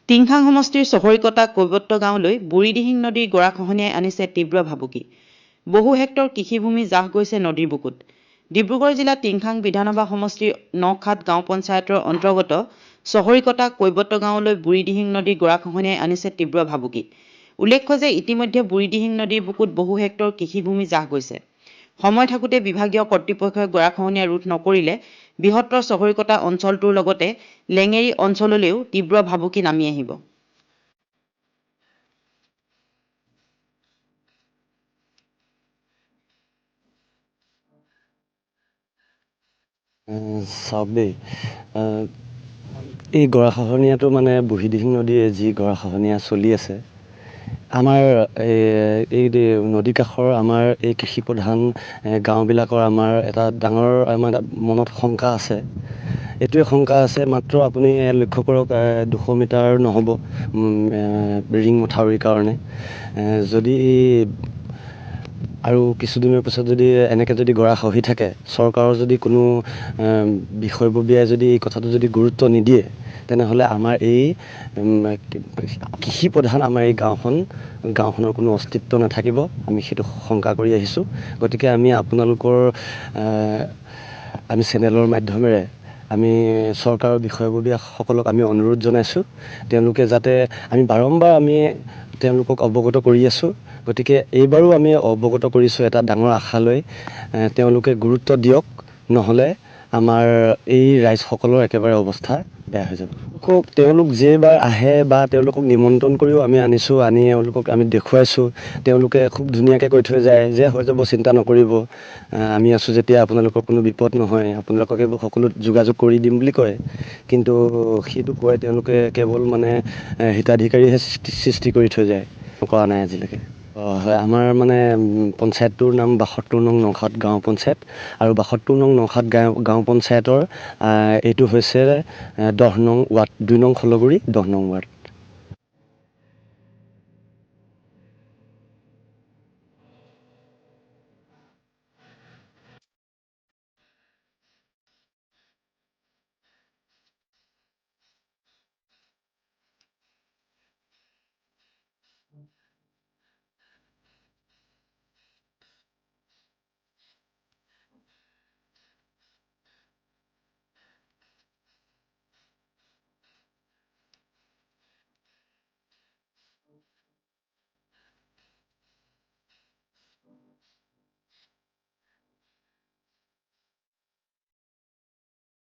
টিংখাং সমষ্টিৰ চহৰিকটা কৈৱত্য গাঁৱলৈ বুঢ়ীদিহিং নদীৰ গৰাখহনীয়াই আনিছে তীব্ৰ ভাবুকি। বহু হেক্টৰ কৃষিভূমি জাহ গৈছে নদীৰ বুকুত। ডিব্ৰুগড় জিলাৰ টিংখাং বিধানসভা সমষ্টিৰ নখাট গাঁও পঞ্চায়তৰ অন্তৰ্গত চহৰিকটা কৈৱত্য গাঁৱলৈ বুঢ়ীদিহিং নদীৰ গৰাখহনীয়াই আনিছে তীব্ৰ ভাবুকি। উল্লেখ্য যে ইতিমধ্যে বুঢ়ীদিহিং নদীৰ বুকুত বহু হেক্টৰ কৃষিভূমি জাহ গৈছে। সময় থাকোঁতে বিভাগীয় কৰ্তৃপক্ষই গৰাখহনীয়া ৰোধ নকৰিলে বৃহত্তৰ চহৰিকটা অঞ্চলটোৰ লগতে লেঙেৰী অঞ্চললৈও তীব্ৰ ভাবুকি নামি আহিব। চাওক দেই, এই গৰাখহনীয়াটো মানে বুঢ়ীদিহিং নদীৰ যি গৰাখহনীয়া চলি আছে, আমাৰ এই নদী কাষৰ আমাৰ এই কৃষি প্ৰধান গাঁওবিলাকৰ আমাৰ এটা ডাঙৰ আমাৰ মনত শংকা আছে। এইটোৱে শংকা আছে, মাত্ৰ আপুনি লক্ষ্য কৰক 200 মিটাৰ নহ'ব ৰিং মথাউৰিৰ কাৰণে। যদি আৰু কিছুদিনৰ পিছত যদি এনেকৈ যদি গৰাখহি থাকে, চৰকাৰৰ যদি কোনো বিষয়ববীয়াই যদি এই কথাটো যদি গুৰুত্ব নিদিয়ে, তেনেহ'লে আমাৰ এই কৃষি প্ৰধান আমাৰ এই গাঁওখনৰ কোনো অস্তিত্ব নাথাকিব। আমি সেইটো শংকা কৰি আহিছোঁ। গতিকে আমি আপোনালোকৰ আমি চেনেলৰ মাধ্যমেৰে আমি চৰকাৰৰ বিষয়ববীয়াসকলক আমি অনুৰোধ জনাইছোঁ, তেওঁলোকে যাতে আমি বাৰম্বাৰ আমি তেওঁলোকক অৱগত কৰি আছোঁ। গতিকে এইবাৰো আমি অৱগত কৰিছোঁ এটা ডাঙৰ আশা লৈ, তেওঁলোকে গুৰুত্ব দিয়ক, নহ'লে আমাৰ এই ৰাইজসকলৰ একেবাৰে অৱস্থা বেয়া হৈ যাব। তেওঁলোক যেইবাৰ আহে বা তেওঁলোকক নিমন্ত্ৰণ কৰিও আমি আনিছোঁ, আনি তেওঁলোকক আমি দেখুৱাইছোঁ, তেওঁলোকে খুব ধুনীয়াকৈ কৈ থৈ যায় যে হৈ যাব, চিন্তা নকৰিব, আমি আছোঁ যেতিয়া আপোনালোকৰ কোনো বিপদ নহয়, আপোনালোকক এইবোৰ সকলো যোগাযোগ কৰি দিম বুলি কয়। কিন্তু সেইটো কয় তেওঁলোকে কেৱল মানে হিতাধিকাৰীহে সৃষ্টি কৰি থৈ যায়, কৰা নাই আজিলৈকে। হয়, আমাৰ মানে পঞ্চায়তটোৰ নাম 72 নং নখাট গাঁও পঞ্চায়ত, আৰু 72 নং নখাট গাঁও পঞ্চায়তৰ এইটো হৈছে 10 নং ৱাৰ্ড, 2 নং খলগুৰি, 10 নং ৱাৰ্ড।